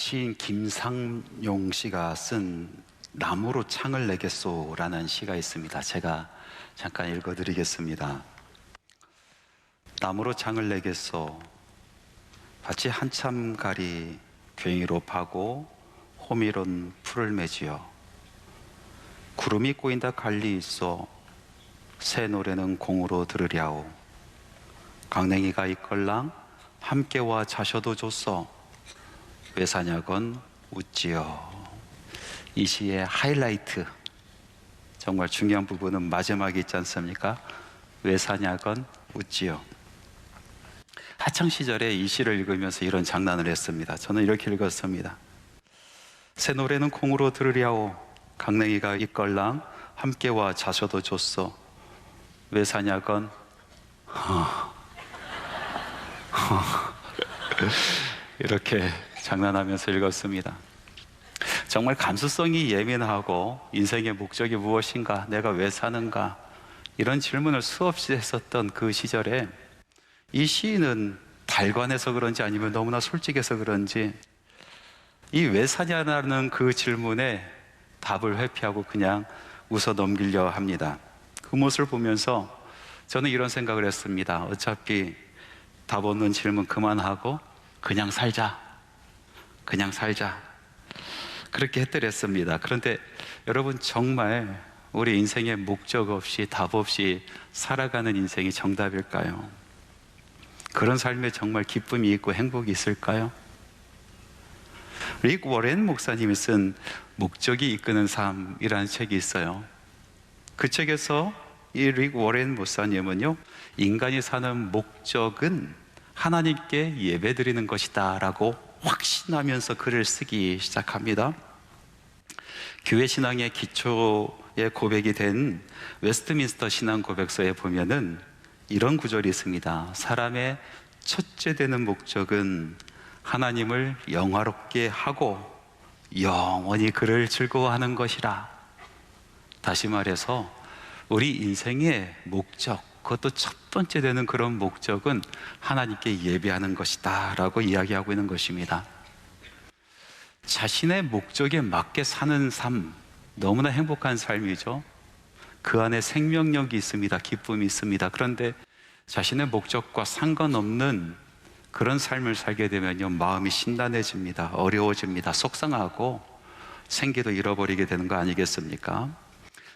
시인 김상용 씨가 쓴 나무로 창을 내겠소라는 시가 있습니다. 제가 잠깐 읽어드리겠습니다. 나무로 창을 내겠소. 밭이 한참 가리 괭이로 파고 호미론 풀을 맺지요. 구름이 꼬인다 갈리 있어 새 노래는 공으로 들으랴오. 강냉이가 있걸랑 함께와 자셔도 좋소. 왜 사냐건 웃지요. 이 시의 하이라이트, 정말 중요한 부분은 마지막에 있지 않습니까? 왜 사냐건 웃지요. 학창시절에 이 시를 읽으면서 이런 장난을 했습니다. 저는 이렇게 읽었습니다. 새 노래는 콩으로 들으랴오. 강냉이가 있걸랑 함께와 자셔도 좋소. 왜 사냐건 이렇게 장난하면서 읽었습니다. 정말 감수성이 예민하고 인생의 목적이 무엇인가, 내가 왜 사는가, 이런 질문을 수없이 했었던 그 시절에 이 시인은 달관해서 그런지 아니면 너무나 솔직해서 그런지 이 왜 사냐라는 그 질문에 답을 회피하고 그냥 웃어 넘기려 합니다. 그 모습을 보면서 저는 이런 생각을 했습니다. 어차피 답 없는 질문 그만하고 그냥 살자. 그냥 살자. 그렇게 했더랬습니다. 그런데 여러분, 정말 우리 인생에 목적 없이 답 없이 살아가는 인생이 정답일까요? 그런 삶에 정말 기쁨이 있고 행복이 있을까요? 릭 워렌 목사님이 쓴 목적이 이끄는 삶이라는 책이 있어요. 그 책에서 이 릭 워렌 목사님은요, 인간이 사는 목적은 하나님께 예배드리는 것이다 라고 확신하면서 글을 쓰기 시작합니다. 교회 신앙의 기초의 고백이 된 웨스트민스터 신앙 고백서에 보면은 이런 구절이 있습니다. 사람의 첫째 되는 목적은 하나님을 영화롭게 하고 영원히 그를 즐거워하는 것이라. 다시 말해서 우리 인생의 목적, 그것도 첫 번째 되는 그런 목적은 하나님께 예배하는 것이다 라고 이야기하고 있는 것입니다. 자신의 목적에 맞게 사는 삶, 너무나 행복한 삶이죠. 그 안에 생명력이 있습니다. 기쁨이 있습니다. 그런데 자신의 목적과 상관없는 그런 삶을 살게 되면요, 마음이 신난해집니다. 어려워집니다. 속상하고 생기도 잃어버리게 되는 거 아니겠습니까?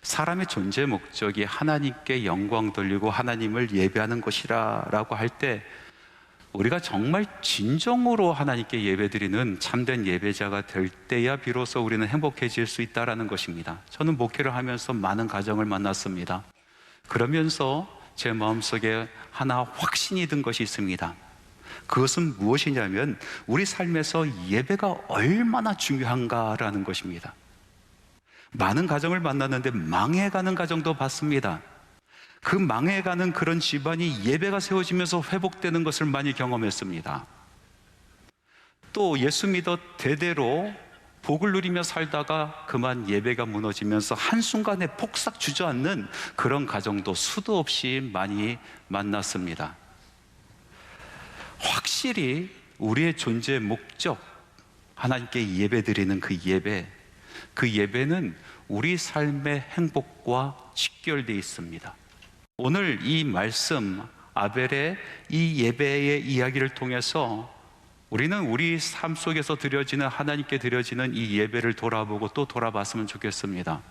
사람의 존재 목적이 하나님께 영광 돌리고 하나님을 예배하는 것이라고 할 때 우리가 정말 진정으로 하나님께 예배드리는 참된 예배자가 될 때야 비로소 우리는 행복해질 수 있다는 것입니다. 저는 목회를 하면서 많은 가정을 만났습니다. 그러면서 제 마음속에 하나 확신이 든 것이 있습니다. 그것은 무엇이냐면 우리 삶에서 예배가 얼마나 중요한가라는 것입니다. 많은 가정을 만났는데 망해가는 가정도 봤습니다. 그 망해가는 그런 집안이 예배가 세워지면서 회복되는 것을 많이 경험했습니다. 또 예수 믿어 대대로 복을 누리며 살다가 그만 예배가 무너지면서 한순간에 폭삭 주저앉는 그런 가정도 수도 없이 많이 만났습니다. 확실히 우리의 존재의 목적, 하나님께 예배드리는 그 예배는 우리 삶의 행복과 직결되어 있습니다. 오늘 이 말씀, 아벨의 이 예배의 이야기를 통해서 우리는 우리 삶 속에서 드려지는, 하나님께 드려지는 이 예배를 돌아보고 또 돌아봤으면 좋겠습니다.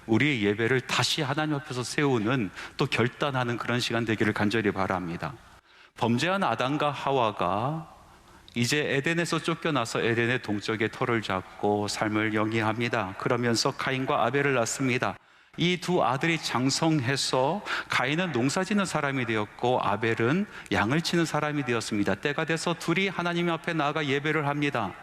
우리의 예배를 다시 하나님 앞에서 세우는, 또 결단하는 그런 시간 되기를 간절히 바랍니다. 범죄한 아담과 하와가 이제 에덴에서 쫓겨나서 에덴의 동쪽에 터를 잡고 삶을 영위합니다. 그러면서 가인과 아벨을 낳습니다. 이 두 아들이 장성해서 가인은 농사 짓는 사람이 되었고 아벨은 양을 치는 사람이 되었습니다. 때가 돼서 둘이 하나님 앞에 나아가 예배를 합니다.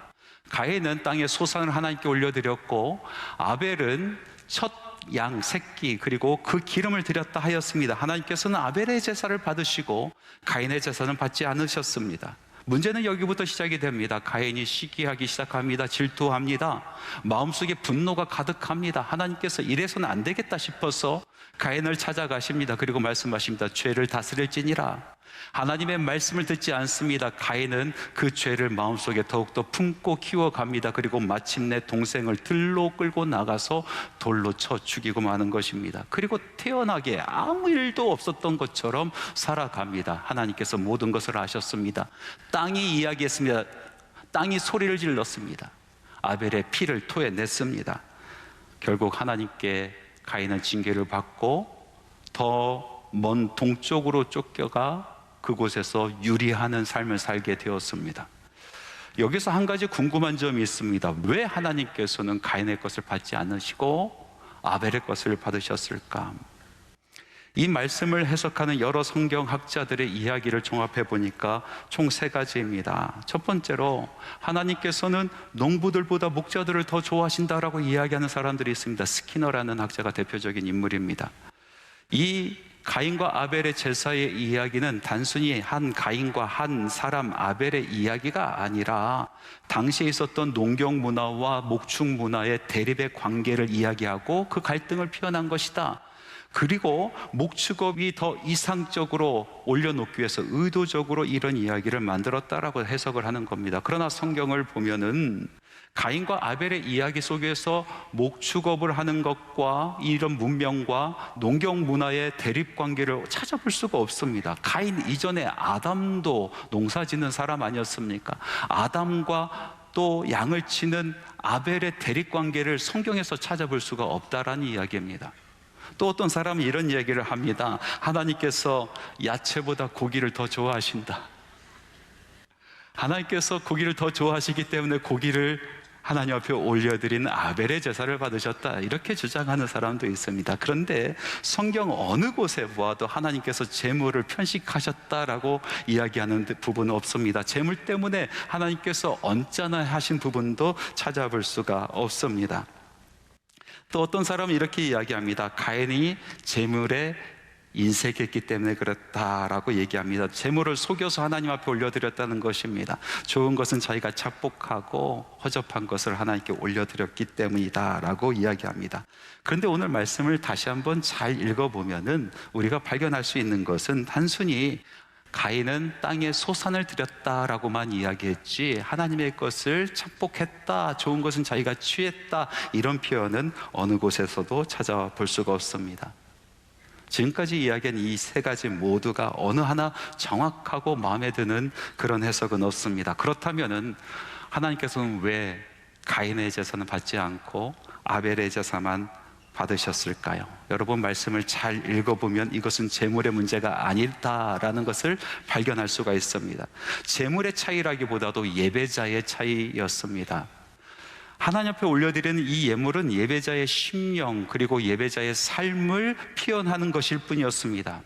가인은 땅의 소산을 하나님께 올려드렸고 아벨은 첫 양 새끼 그리고 그 기름을 드렸다 하였습니다. 하나님께서는 아벨의 제사를 받으시고 가인의 제사는 받지 않으셨습니다. 문제는 여기부터 시작이 됩니다. 가인이 시기하기 시작합니다. 질투합니다. 마음속에 분노가 가득합니다. 하나님께서 이래서는 안 되겠다 싶어서 가인을 찾아가십니다. 그리고 말씀하십니다. 죄를 다스릴지니라. 하나님의 말씀을 듣지 않습니다. 가인은 그 죄를 마음속에 더욱더 품고 키워갑니다. 그리고 마침내 동생을 들로 끌고 나가서 돌로 쳐 죽이고 마는 것입니다. 그리고 태연하게 아무 일도 없었던 것처럼 살아갑니다. 하나님께서 모든 것을 아셨습니다. 땅이 이야기했습니다. 땅이 소리를 질렀습니다. 아벨의 피를 토해냈습니다. 결국 하나님께 가인은 징계를 받고 더 먼 동쪽으로 쫓겨가 그곳에서 유리하는 삶을 살게 되었습니다. 여기서 한 가지 궁금한 점이 있습니다. 왜 하나님께서는 가인의 것을 받지 않으시고 아벨의 것을 받으셨을까? 이 말씀을 해석하는 여러 성경학자들의 이야기를 종합해 보니까 총 3가지입니다. 첫 번째로 하나님께서는 농부들보다 목자들을 더 좋아하신다라고 이야기하는 사람들이 있습니다. 스키너라는 학자가 대표적인 인물입니다. 이 가인과 아벨의 제사의 이야기는 단순히 한 가인과 한 사람 아벨의 이야기가 아니라 당시에 있었던 농경 문화와 목축 문화의 대립의 관계를 이야기하고 그 갈등을 표현한 것이다. 그리고 목축업이 더 이상적으로 올려놓기 위해서 의도적으로 이런 이야기를 만들었다라고 해석을 하는 겁니다. 그러나 성경을 보면은 가인과 아벨의 이야기 속에서 목축업을 하는 것과 이런 문명과 농경 문화의 대립 관계를 찾아볼 수가 없습니다. 가인 이전에 아담도 농사 짓는 사람 아니었습니까? 아담과 또 양을 치는 아벨의 대립 관계를 성경에서 찾아볼 수가 없다라는 이야기입니다. 또 어떤 사람은 이런 이야기를 합니다. 하나님께서 야채보다 고기를 더 좋아하신다. 하나님께서 고기를 더 좋아하시기 때문에 고기를 하나님 앞에 올려드린 아벨의 제사를 받으셨다, 이렇게 주장하는 사람도 있습니다. 그런데 성경 어느 곳에 보아도 하나님께서 재물을 편식하셨다라고 이야기하는 부분은 없습니다. 재물 때문에 하나님께서 언짢아 하신 부분도 찾아볼 수가 없습니다. 또 어떤 사람은 이렇게 이야기합니다. 가인이 재물에 인색했기 때문에 그렇다라고 얘기합니다. 재물을 속여서 하나님 앞에 올려드렸다는 것입니다. 좋은 것은 자기가 착복하고 허접한 것을 하나님께 올려드렸기 때문이다라고 이야기합니다. 그런데 오늘 말씀을 다시 한번 잘 읽어보면은 우리가 발견할 수 있는 것은 단순히 가인은 땅에 소산을 드렸다라고만 이야기했지 하나님의 것을 착복했다, 좋은 것은 자기가 취했다, 이런 표현은 어느 곳에서도 찾아볼 수가 없습니다. 지금까지 이야기한 이 3가지 모두가 어느 하나 정확하고 마음에 드는 그런 해석은 없습니다. 그렇다면은 하나님께서는 왜 가인의 제사는 받지 않고 아벨의 제사만 받으셨을까요? 여러분, 말씀을 잘 읽어보면 이것은 재물의 문제가 아니다라는 것을 발견할 수가 있습니다. 재물의 차이라기보다도 예배자의 차이였습니다. 하나님 앞에 올려드리는 이 예물은 예배자의 심령 그리고 예배자의 삶을 표현하는 것일 뿐이었습니다.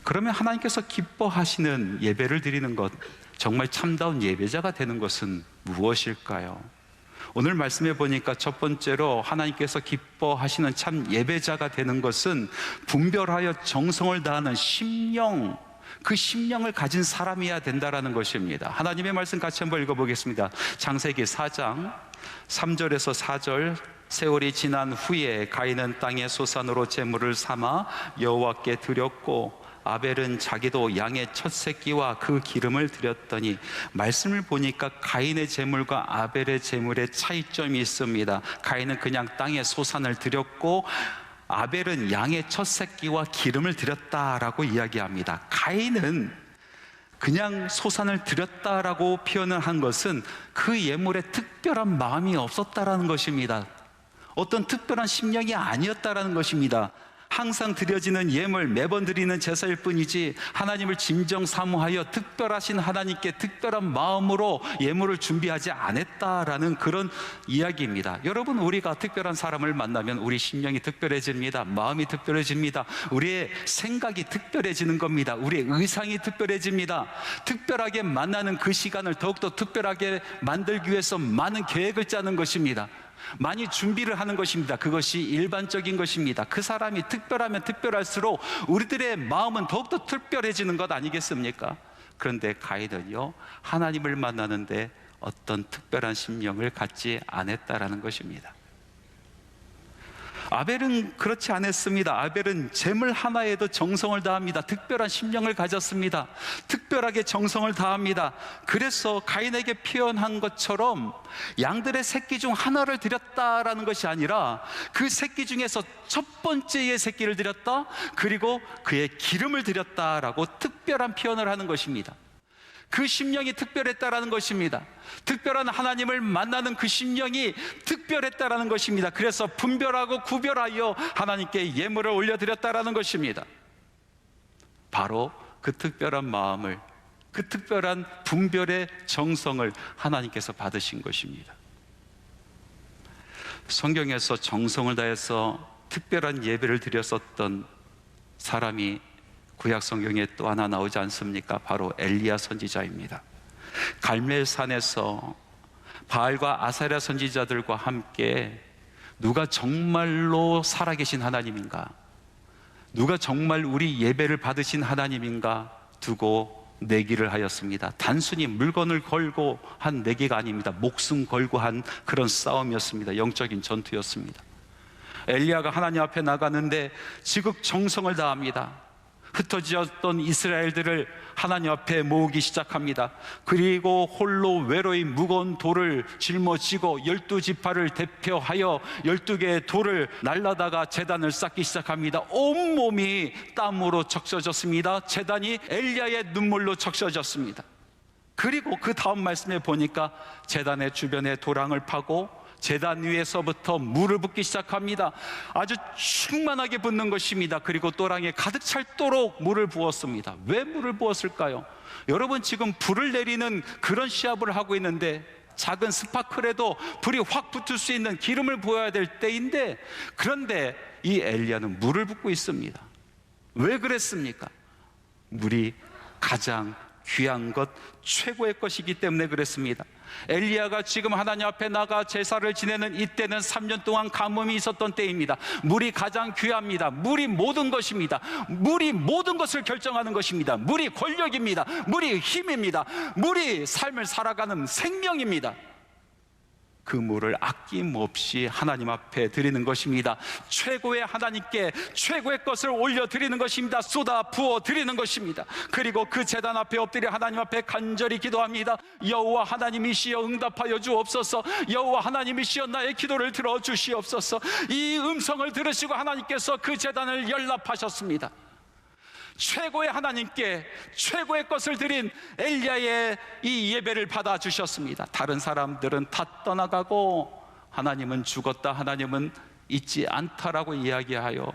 그러면 하나님께서 기뻐하시는 예배를 드리는 것, 정말 참다운 예배자가 되는 것은 무엇일까요? 오늘 말씀해 보니까 첫 번째로 하나님께서 기뻐하시는 참 예배자가 되는 것은 분별하여 정성을 다하는 심령, 그 심령을 가진 사람이어야 된다라는 것입니다. 하나님의 말씀 같이 한번 읽어보겠습니다. 창세기 4장 3절에서 4절. 세월이 지난 후에 가인은 땅의 소산으로 제물을 삼아 여호와께 드렸고 아벨은 자기도 양의 첫 새끼와 그 기름을 드렸더니, 말씀을 보니까 가인의 제물과 아벨의 제물의 차이점이 있습니다. 가인은 그냥 땅의 소산을 드렸고 아벨은 양의 첫 새끼와 기름을 드렸다라고 이야기합니다. 가인은 그냥 소산을 드렸다라고 표현을 한 것은 그 예물에 특별한 마음이 없었다라는 것입니다. 어떤 특별한 심령이 아니었다라는 것입니다. 항상 드려지는 예물, 매번 드리는 제사일 뿐이지 하나님을 진정 사모하여 특별하신 하나님께 특별한 마음으로 예물을 준비하지 않았다라는 그런 이야기입니다. 여러분, 우리가 특별한 사람을 만나면 우리 심령이 특별해집니다. 마음이 특별해집니다. 우리의 생각이 특별해지는 겁니다. 우리의 의상이 특별해집니다. 특별하게 만나는 그 시간을 더욱더 특별하게 만들기 위해서 많은 계획을 짜는 것입니다. 많이 준비를 하는 것입니다. 그것이 일반적인 것입니다. 그 사람이 특별하면 특별할수록 우리들의 마음은 더욱더 특별해지는 것 아니겠습니까? 그런데 가인은요, 하나님을 만나는데 어떤 특별한 심령을 갖지 않았다라는 것입니다. 아벨은 그렇지 않았습니다. 아벨은 제물 하나에도 정성을 다합니다. 특별한 심령을 가졌습니다. 특별하게 정성을 다합니다. 그래서 가인에게 표현한 것처럼 양들의 새끼 중 하나를 드렸다라는 것이 아니라 그 새끼 중에서 첫 번째의 새끼를 드렸다, 그리고 그의 기름을 드렸다라고 특별한 표현을 하는 것입니다. 그 심령이 특별했다라는 것입니다. 특별한 하나님을 만나는 그 심령이 특별했다라는 것입니다. 그래서 분별하고 구별하여 하나님께 예물을 올려드렸다라는 것입니다. 바로 그 특별한 마음을, 그 특별한 분별의 정성을 하나님께서 받으신 것입니다. 성경에서 정성을 다해서 특별한 예배를 드렸었던 사람이 구약 성경에 또 하나 나오지 않습니까? 바로 엘리야 선지자입니다. 갈멜산에서 바알과 아사랴 선지자들과 함께 누가 정말로 살아계신 하나님인가, 누가 정말 우리 예배를 받으신 하나님인가 두고 내기를 하였습니다. 단순히 물건을 걸고 한 내기가 아닙니다. 목숨 걸고 한 그런 싸움이었습니다. 영적인 전투였습니다. 엘리야가 하나님 앞에 나가는데 지극정성을 다합니다. 흩어졌던 이스라엘들을 하나님 앞에 모으기 시작합니다. 그리고 홀로 외로이 무거운 돌을 짊어지고 12지파를 대표하여 12개의 돌을 날라다가 제단을 쌓기 시작합니다. 온몸이 땀으로 적셔졌습니다. 제단이 엘리야의 눈물로 적셔졌습니다. 그리고 그 다음 말씀에 보니까 제단의 주변에 도랑을 파고 제단 위에서부터 물을 붓기 시작합니다. 아주 충만하게 붓는 것입니다. 그리고 또랑에 가득 찰도록 물을 부었습니다. 왜 물을 부었을까요? 여러분, 지금 불을 내리는 그런 시합을 하고 있는데, 작은 스파클에도 불이 확 붙을 수 있는 기름을 부어야 될 때인데, 그런데 이 엘리야는 물을 붓고 있습니다. 왜 그랬습니까? 물이 가장 귀한 것, 최고의 것이기 때문에 그랬습니다. 엘리야가 지금 하나님 앞에 나가 제사를 지내는 이때는 3년 동안 가뭄이 있었던 때입니다. 물이 가장 귀합니다. 물이 모든 것입니다. 물이 모든 것을 결정하는 것입니다. 물이 권력입니다. 물이 힘입니다. 물이 삶을 살아가는 생명입니다. 그 물을 아낌없이 하나님 앞에 드리는 것입니다. 최고의 하나님께 최고의 것을 올려드리는 것입니다. 쏟아 부어 드리는 것입니다. 그리고 그 제단 앞에 엎드려 하나님 앞에 간절히 기도합니다. 여호와 하나님이시여 응답하여 주옵소서. 여호와 하나님이시여 나의 기도를 들어주시옵소서. 이 음성을 들으시고 하나님께서 그 제단을 연락하셨습니다. 최고의 하나님께 최고의 것을 드린 엘리야의 이 예배를 받아주셨습니다. 다른 사람들은 다 떠나가고 하나님은 죽었다, 하나님은 있지 않다라고 이야기하여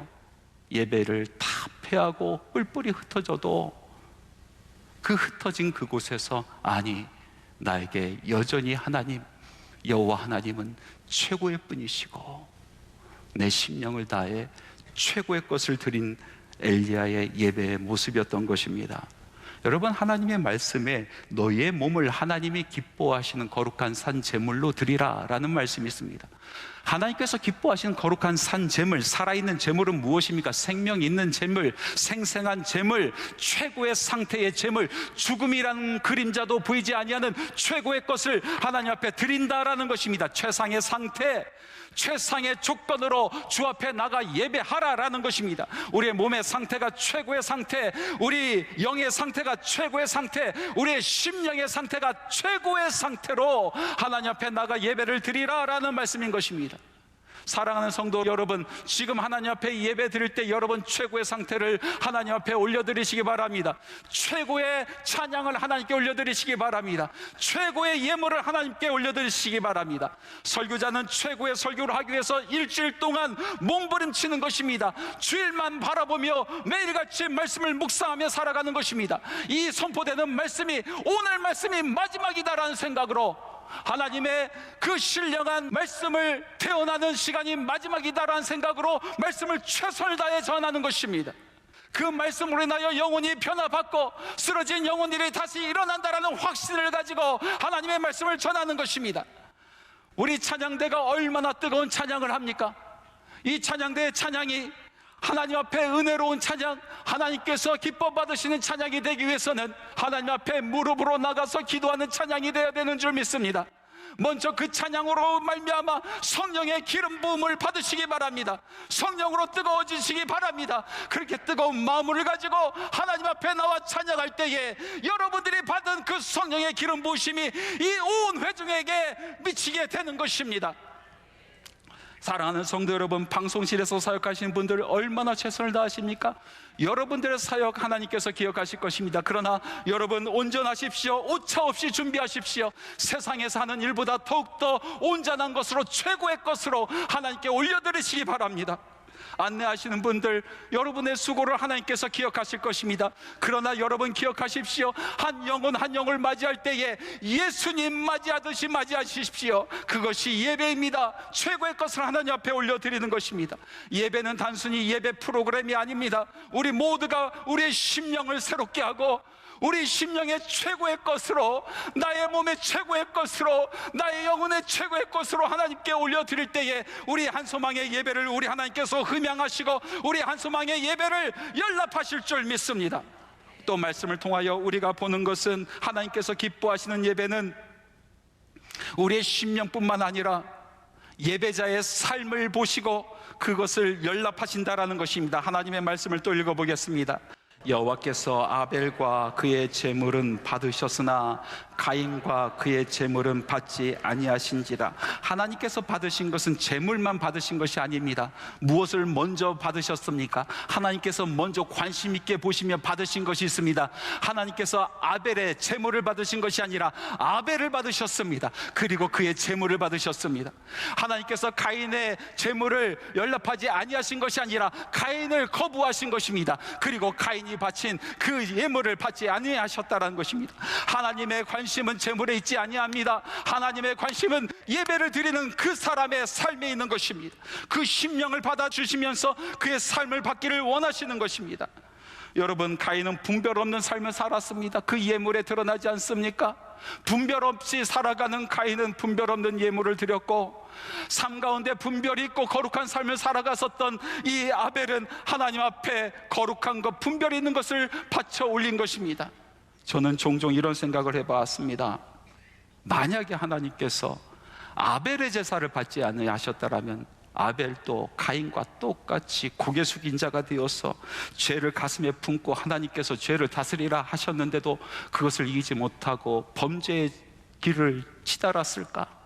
예배를 다 패하고 뿔뿔이 흩어져도 그 흩어진 그곳에서, 아니, 나에게 여전히 하나님, 여호와 하나님은 최고의 분이시고 내 심령을 다해 최고의 것을 드린 엘리야의 예배의 모습이었던 것입니다. 여러분, 하나님의 말씀에 너희의 몸을 하나님이 기뻐하시는 거룩한 산 제물로 드리라 라는 말씀이 있습니다. 하나님께서 기뻐하시는 거룩한 산 제물, 살아있는 제물은 무엇입니까? 생명 있는 제물, 생생한 제물, 최고의 상태의 제물, 죽음이라는 그림자도 보이지 아니하는 최고의 것을 하나님 앞에 드린다라는 것입니다. 최상의 상태, 최상의 조건으로 주 앞에 나가 예배하라라는 것입니다. 우리의 몸의 상태가 최고의 상태, 우리 영의 상태가 최고의 상태, 우리의 심령의 상태가 최고의 상태로 하나님 앞에 나가 예배를 드리라라는 말씀인 것입니다. 사랑하는 성도 여러분, 지금 하나님 앞에 예배 드릴 때 여러분 최고의 상태를 하나님 앞에 올려드리시기 바랍니다. 최고의 찬양을 하나님께 올려드리시기 바랍니다. 최고의 예물을 하나님께 올려드리시기 바랍니다. 설교자는 최고의 설교를 하기 위해서 일주일 동안 몸부림치는 것입니다. 주일만 바라보며 매일같이 말씀을 묵상하며 살아가는 것입니다. 이 선포되는 말씀이 오늘 말씀이 마지막이다라는 생각으로 하나님의 그 신령한 말씀을 태어나는 시간이 마지막이다라는 생각으로 말씀을 최선을 다해 전하는 것입니다. 그 말씀으로 인하여 영혼이 변화받고 쓰러진 영혼들이 다시 일어난다라는 확신을 가지고 하나님의 말씀을 전하는 것입니다. 우리 찬양대가 얼마나 뜨거운 찬양을 합니까? 이 찬양대의 찬양이 하나님 앞에 은혜로운 찬양, 하나님께서 기뻐 받으시는 찬양이 되기 위해서는 하나님 앞에 무릎으로 나가서 기도하는 찬양이 되어야 되는 줄 믿습니다. 먼저 그 찬양으로 말미암아 성령의 기름 부음을 받으시기 바랍니다. 성령으로 뜨거워지시기 바랍니다. 그렇게 뜨거운 마음을 가지고 하나님 앞에 나와 찬양할 때에 여러분들이 받은 그 성령의 기름 부으심이 이 온 회중에게 미치게 되는 것입니다. 사랑하는 성도 여러분, 방송실에서 사역하시는 분들 얼마나 최선을 다하십니까? 여러분들의 사역 하나님께서 기억하실 것입니다. 그러나 여러분 온전하십시오. 오차 없이 준비하십시오. 세상에서 하는 일보다 더욱더 온전한 것으로, 최고의 것으로 하나님께 올려드리시기 바랍니다. 안내하시는 분들, 여러분의 수고를 하나님께서 기억하실 것입니다. 그러나 여러분 기억하십시오. 한 영혼 한 영을 맞이할 때에 예수님 맞이하듯이 맞이하십시오. 그것이 예배입니다. 최고의 것을 하나님 앞에 올려드리는 것입니다. 예배는 단순히 예배 프로그램이 아닙니다. 우리 모두가 우리의 심령을 새롭게 하고 우리 심령의 최고의 것으로, 나의 몸의 최고의 것으로, 나의 영혼의 최고의 것으로 하나님께 올려드릴 때에 우리 한소망의 예배를 우리 하나님께서 흠양하시고 우리 한소망의 예배를 연락하실 줄 믿습니다. 또 말씀을 통하여 우리가 보는 것은 하나님께서 기뻐하시는 예배는 우리의 심령뿐만 아니라 예배자의 삶을 보시고 그것을 연락하신다라는 것입니다. 하나님의 말씀을 또 읽어보겠습니다. 여호와께서 아벨과 그의 제물은 받으셨으나 가인과 그의 제물은 받지 아니하신지라. 하나님께서 받으신 것은 제물만 받으신 것이 아닙니다. 무엇을 먼저 받으셨습니까? 하나님께서 먼저 관심 있게 보시며 받으신 것이 있습니다. 하나님께서 아벨의 제물을 받으신 것이 아니라 아벨을 받으셨습니다. 그리고 그의 제물을 받으셨습니다. 하나님께서 가인의 제물을 연락하지 아니하신 것이 아니라 가인을 거부하신 것입니다. 그리고 가인이 바친 그 예물을 받지 아니하셨다는 것입니다. 하나님의 관심은 제물에 있지 아니합니다. 하나님의 관심은 예배를 드리는 그 사람의 삶에 있는 것입니다. 그 심령을 받아주시면서 그의 삶을 받기를 원하시는 것입니다. 여러분, 가인은 분별 없는 삶을 살았습니다. 그 예물에 드러나지 않습니까? 분별 없이 살아가는 가인은 분별 없는 예물을 드렸고, 삶 가운데 분별이 있고 거룩한 삶을 살아갔었던 이 아벨은 하나님 앞에 거룩한 것, 분별이 있는 것을 바쳐 올린 것입니다. 저는 종종 이런 생각을 해봤습니다. 만약에 하나님께서 아벨의 제사를 받지 아니하셨다라면 아벨도 가인과 똑같이 고개 숙인 자가 되어서 죄를 가슴에 품고 하나님께서 죄를 다스리라 하셨는데도 그것을 이기지 못하고 범죄의 길을 치달았을까?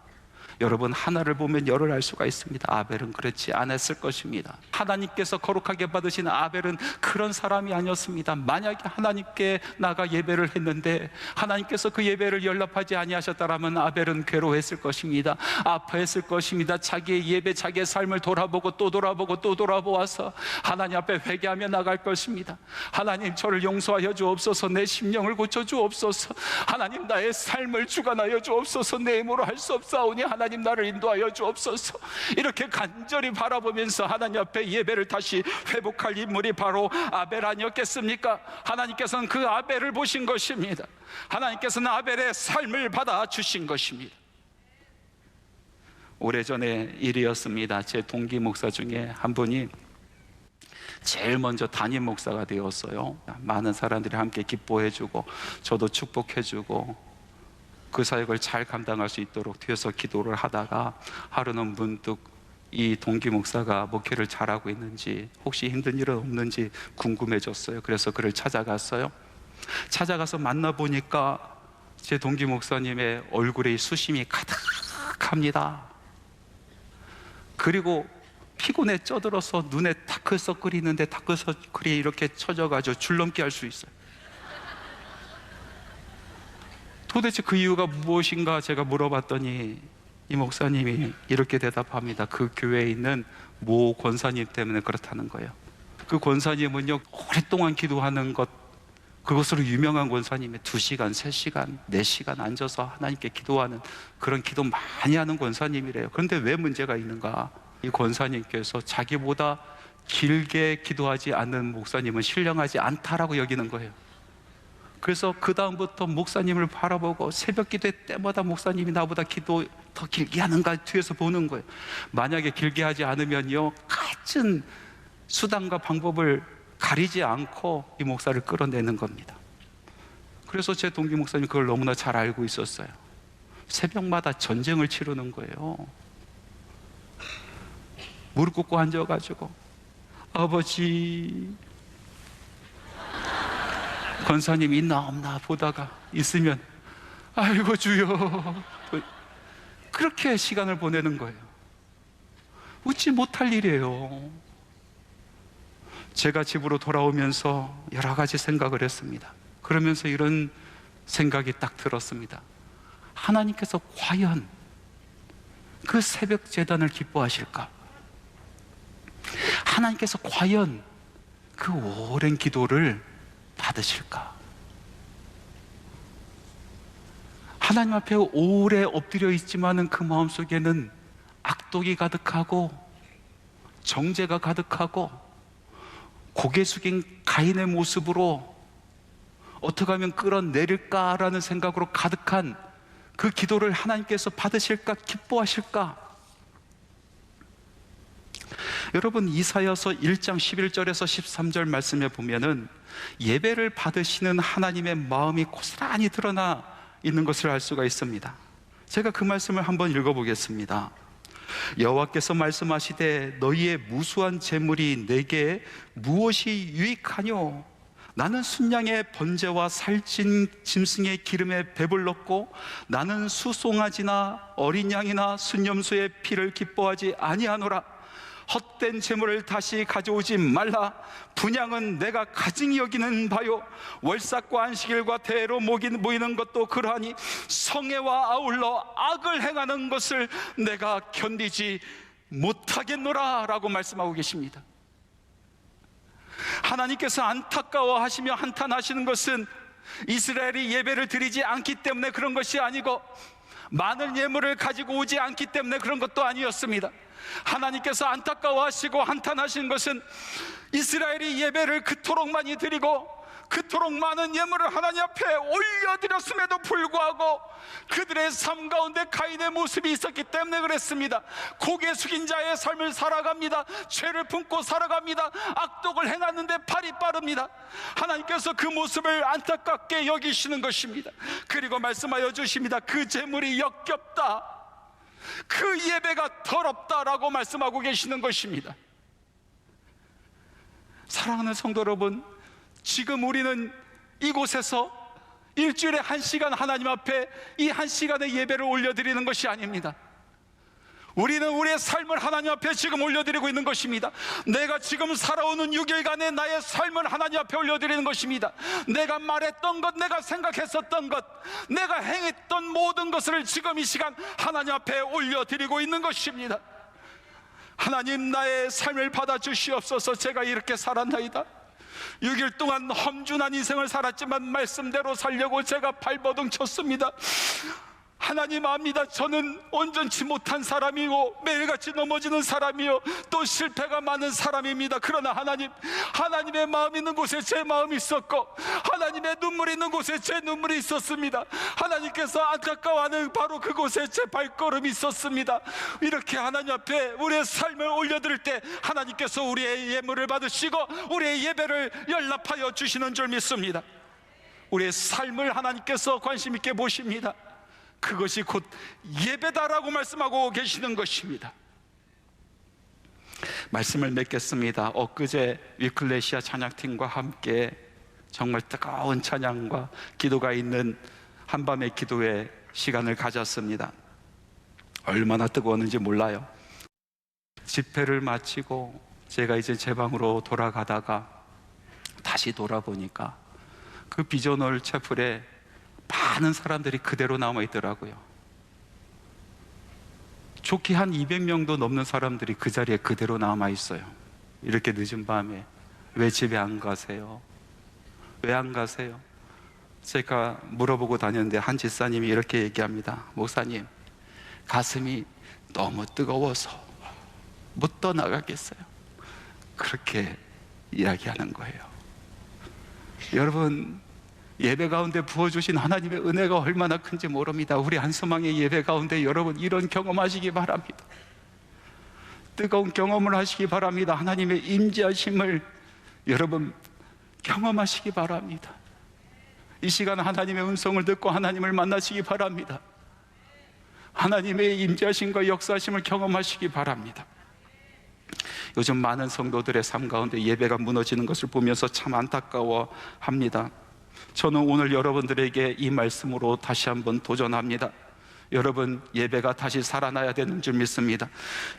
여러분, 하나를 보면 열을 알 수가 있습니다. 아벨은 그렇지 않았을 것입니다. 하나님께서 거룩하게 받으신 아벨은 그런 사람이 아니었습니다. 만약에 하나님께 나가 예배를 했는데 하나님께서 그 예배를 연락하지 아니하셨다라면 아벨은 괴로워했을 것입니다. 아파했을 것입니다. 자기의 예배, 자기의 삶을 돌아보고 또 돌아보고 또 돌아보아서 하나님 앞에 회개하며 나갈 것입니다. 하나님, 저를 용서하여 주옵소서. 내 심령을 고쳐 주옵소서. 하나님, 나의 삶을 주관하여 주옵소서. 내 힘으로 할 수 없사오니 하나님 나를 인도하여 주옵소서. 이렇게 간절히 바라보면서 하나님 앞에 예배를 다시 회복할 인물이 바로 아벨 아니었겠습니까? 하나님께서는 그 아벨을 보신 것입니다. 하나님께서는 아벨의 삶을 받아 주신 것입니다. 오래전의 일이었습니다. 제 동기 목사 중에 한 분이 제일 먼저 담임 목사가 되었어요. 많은 사람들이 함께 기뻐해주고 저도 축복해주고 그 사역을 잘 감당할 수 있도록 뒤에서 기도를 하다가 하루는 문득 이 동기 목사가 목회를 잘하고 있는지, 혹시 힘든 일은 없는지 궁금해졌어요. 그래서 그를 찾아갔어요. 찾아가서 만나보니까 제 동기 목사님의 얼굴에 수심이 가득합니다. 그리고 피곤에 쪄들어서 눈에 다크서클이 있는데 다크서클이 이렇게 쳐져가지고 줄넘기 할 수 있어요. 도대체 그 이유가 무엇인가 제가 물어봤더니 이 목사님이 이렇게 대답합니다. 그 교회에 있는 모 권사님 때문에 그렇다는 거예요. 그 권사님은요, 오랫동안 기도하는 것, 그것으로 유명한 권사님이 2시간, 3시간, 4시간 앉아서 하나님께 기도하는 그런 기도 많이 하는 권사님이래요. 그런데 왜 문제가 있는가? 이 권사님께서 자기보다 길게 기도하지 않는 목사님은 신령하지 않다라고 여기는 거예요. 그래서 그 다음부터 목사님을 바라보고 새벽 기도회 때마다 목사님이 나보다 기도 더 길게 하는가 뒤에서 보는 거예요. 만약에 길게 하지 않으면요, 같은 수단과 방법을 가리지 않고 이 목사를 끌어내는 겁니다. 그래서 제 동기 목사님 그걸 너무나 잘 알고 있었어요. 새벽마다 전쟁을 치르는 거예요. 무릎 꿇고 앉아가지고 아버지, 권사님 있나 없나 보다가 있으면 아이고 주여, 그렇게 시간을 보내는 거예요. 웃지 못할 일이에요. 제가 집으로 돌아오면서 여러 가지 생각을 했습니다. 그러면서 이런 생각이 딱 들었습니다. 하나님께서 과연 그 새벽 제단을 기뻐하실까? 하나님께서 과연 그 오랜 기도를 받으실까? 하나님 앞에 오래 엎드려 있지만은 그 마음속에는 악독이 가득하고 정죄가 가득하고 고개 숙인 가인의 모습으로 어떻게 하면 끌어내릴까라는 생각으로 가득한 그 기도를 하나님께서 받으실까, 기뻐하실까? 여러분, 이사야서 1장 11절에서 13절 말씀에 보면은 예배를 받으시는 하나님의 마음이 고스란히 드러나 있는 것을 알 수가 있습니다. 제가 그 말씀을 한번 읽어보겠습니다. 여호와께서 말씀하시되 너희의 무수한 재물이 내게 무엇이 유익하뇨? 나는 순양의 번제와 살찐 짐승의 기름에 배불렀고 나는 수송아지나 어린 양이나 순염소의 피를 기뻐하지 아니하노라. 헛된 재물을 다시 가져오지 말라. 분향은 내가 가증히 여기는 바요, 월삭과 안식일과 대회로 모이는 것도 그러하니 성애와 아울러 악을 행하는 것을 내가 견디지 못하겠노라 라고 말씀하고 계십니다. 하나님께서 안타까워하시며 한탄하시는 것은 이스라엘이 예배를 드리지 않기 때문에 그런 것이 아니고 많은 예물을 가지고 오지 않기 때문에 그런 것도 아니었습니다. 하나님께서 안타까워하시고 한탄하신 것은 이스라엘이 예배를 그토록 많이 드리고 그토록 많은 예물을 하나님 앞에 올려드렸음에도 불구하고 그들의 삶 가운데 가인의 모습이 있었기 때문에 그랬습니다. 고개 숙인 자의 삶을 살아갑니다. 죄를 품고 살아갑니다. 악독을 행하는데 팔이 빠릅니다. 하나님께서 그 모습을 안타깝게 여기시는 것입니다. 그리고 말씀하여 주십니다. 그 재물이 역겹다, 그 예배가 더럽다라고 말씀하고 계시는 것입니다. 사랑하는 성도 여러분, 지금 우리는 이곳에서 일주일에 1시간 하나님 앞에 이 1시간의 예배를 올려드리는 것이 아닙니다. 우리는 우리의 삶을 하나님 앞에 지금 올려드리고 있는 것입니다. 내가 지금 살아오는 6일간의 나의 삶을 하나님 앞에 올려드리는 것입니다. 내가 말했던 것, 내가 생각했었던 것, 내가 행했던 모든 것을 지금 이 시간 하나님 앞에 올려드리고 있는 것입니다. 하나님, 나의 삶을 받아주시옵소서. 제가 이렇게 살았나이다. 6일 동안 험준한 인생을 살았지만 말씀대로 살려고 제가 발버둥 쳤습니다. 하나님 압니다. 저는 온전치 못한 사람이고 매일같이 넘어지는 사람이요 또 실패가 많은 사람입니다. 그러나 하나님의 마음 있는 곳에 제 마음이 있었고 하나님의 눈물이 있는 곳에 제 눈물이 있었습니다. 하나님께서 안타까워하는 바로 그곳에 제 발걸음이 있었습니다. 이렇게 하나님 앞에 우리의 삶을 올려드릴 때 하나님께서 우리의 예물을 받으시고 우리의 예배를 연락하여 주시는 줄 믿습니다. 우리의 삶을 하나님께서 관심 있게 보십니다. 그것이 곧 예배다라고 말씀하고 계시는 것입니다. 말씀을 맺겠습니다. 엊그제 위클레시아 찬양팀과 함께 정말 뜨거운 찬양과 기도가 있는 한밤의 기도의 시간을 가졌습니다. 얼마나 뜨거웠는지 몰라요. 집회를 마치고 제가 이제 제 방으로 돌아가다가 다시 돌아보니까 그 비전홀 채플에 많은 사람들이 그대로 남아 있더라고요. 좋게 한 200명도 넘는 사람들이 그 자리에 그대로 남아 있어요. 이렇게 늦은 밤에 왜 집에 안 가세요? 왜 안 가세요? 제가 물어보고 다녔는데 한 집사님이 이렇게 얘기합니다. 목사님, 가슴이 너무 뜨거워서 못 떠나가겠어요. 그렇게 이야기하는 거예요. 여러분, 예배 가운데 부어주신 하나님의 은혜가 얼마나 큰지 모릅니다. 우리 한소망의 예배 가운데 여러분 이런 경험하시기 바랍니다. 뜨거운 경험을 하시기 바랍니다. 하나님의 임재하심을 여러분 경험하시기 바랍니다. 이 시간 하나님의 음성을 듣고 하나님을 만나시기 바랍니다. 하나님의 임재하심과 역사하심을 경험하시기 바랍니다. 요즘 많은 성도들의 삶 가운데 예배가 무너지는 것을 보면서 참 안타까워합니다. 저는 오늘 여러분들에게 이 말씀으로 다시 한번 도전합니다. 여러분, 예배가 다시 살아나야 되는 줄 믿습니다.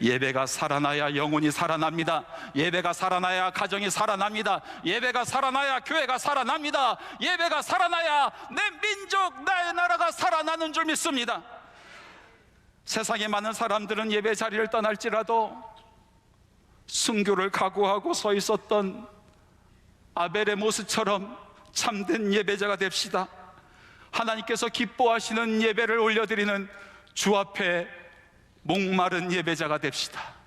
예배가 살아나야 영혼이 살아납니다. 예배가 살아나야 가정이 살아납니다. 예배가 살아나야 교회가 살아납니다. 예배가 살아나야 내 민족, 나의 나라가 살아나는 줄 믿습니다. 세상에 많은 사람들은 예배 자리를 떠날지라도 순교를 각오하고 서 있었던 아벨의 모습처럼 참된 예배자가 됩시다. 하나님께서 기뻐하시는 예배를 올려드리는 주 앞에 목마른 예배자가 됩시다.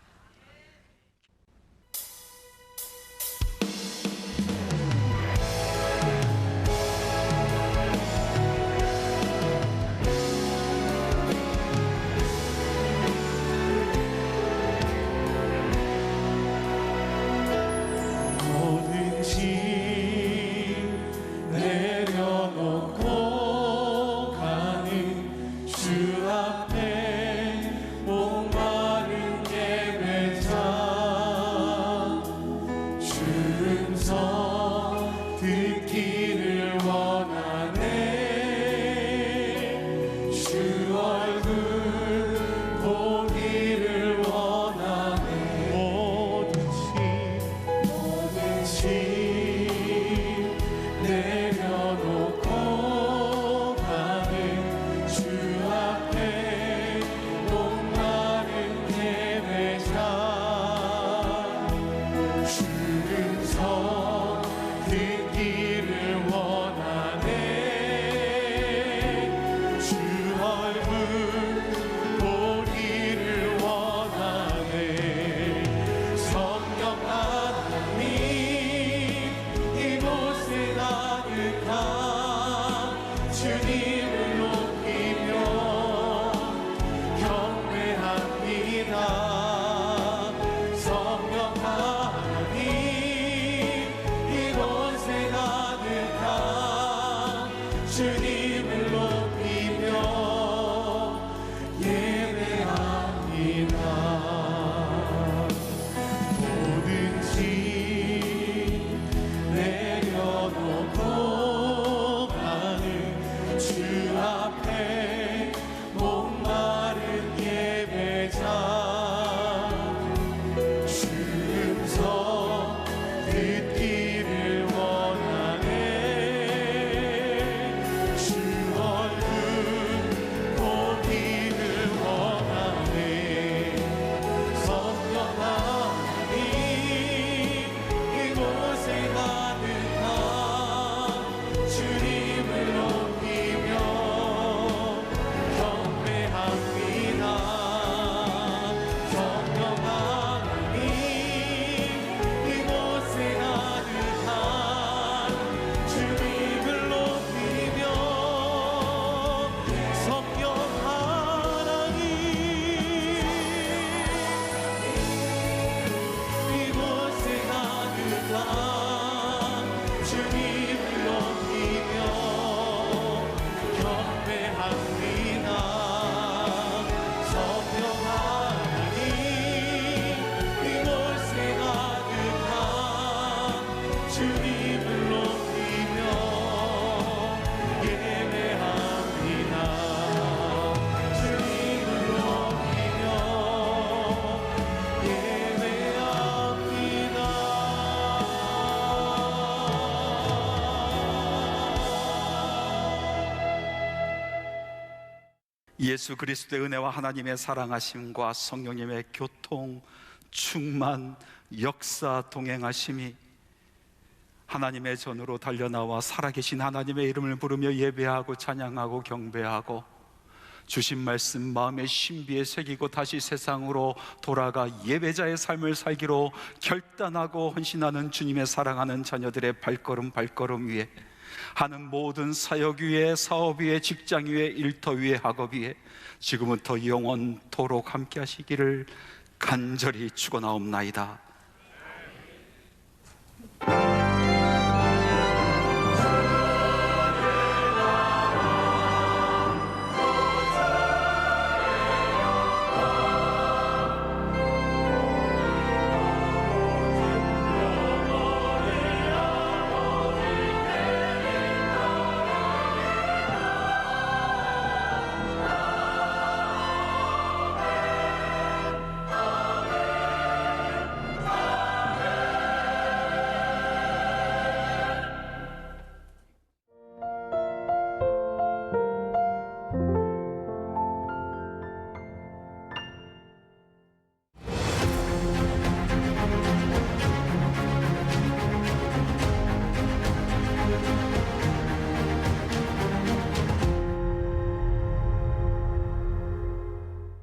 예수 그리스도의 은혜와 하나님의 사랑하심과 성령님의 교통, 충만, 역사, 동행하심이 하나님의 전으로 달려나와 살아계신 하나님의 이름을 부르며 예배하고 찬양하고 경배하고 주신 말씀 마음의 신비에 새기고 다시 세상으로 돌아가 예배자의 삶을 살기로 결단하고 헌신하는 주님의 사랑하는 자녀들의 발걸음 위에 하는 모든 사역 위에, 사업 위에, 직장 위에, 일터 위에, 학업 위에 지금부터 영원토록 함께 하시기를 간절히 축원하옵나이다.